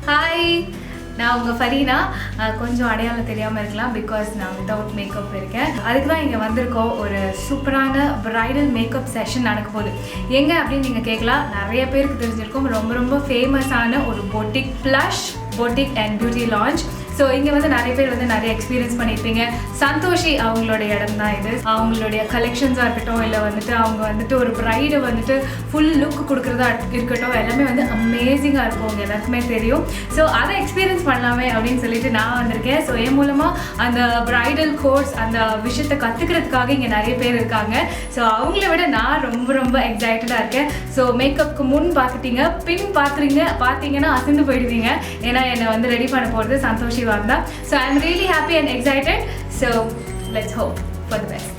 Hi, நான் உங்க ஃபரீனா. கொஞ்சம் அடையாளம் தெரியாம இருக்கலாம் because நான் without makeup இருக்கேன். அதுக்கு தான் இங்க வந்திருக்கோம். ஒரு சூப்பரான bridal makeup session நடக்க போகுது. எங்க அப்படி நீங்க கேட்கலாம். நிறைய பேருக்கு தெரிஞ்சிருக்கும். ரொம்ப ஃபேமஸான ஒரு boutique Plush boutique and beauty lounge. So இங்க வந்து நிறைய பேர் வந்து நிறைய எக்ஸ்பீரியன்ஸ் பண்ணிருப்பீங்க. சந்தோஷி அவங்களோட இடம் தான் இது. அவங்களுடைய கலெக்ஷன்ஸா இருக்கட்டும் இல்ல வந்துட்டு அவங்க வந்துட்டு ஒரு பிரைட் வந்துட்டு ஃபுல் லுக் கொடுக்கறதா இருக்கட்டும் எல்லாமே வந்து அமேசிங்கா இருக்கும். உங்க எல்லாருக்குமே தெரியும். சோ அதை எக்ஸ்பீரியன்ஸ் பண்ணலாமே அப்படின்னு சொல்லிட்டு நான் வந்திருக்கேன். சோ என் மூலமா அந்த பிரைடல் கோர்ஸ் அந்த விஷயத்தை கத்துக்கிறதுக்காக இங்க நிறைய பேர் இருக்காங்க. சோ அவங்கள விட நான் ரொம்ப எக்ஸைட்டடா இருக்கேன். சோ மேக்கப்புக்கு முன் பார்த்துட்டீங்க, பின் பார்த்தீங்கன்னா அசந்து போயிடுவீங்க. ஏன்னா என்னை வந்து ரெடி பண்ண போறது Santoshi. So I'm really happy and excited. So let's hope for the best.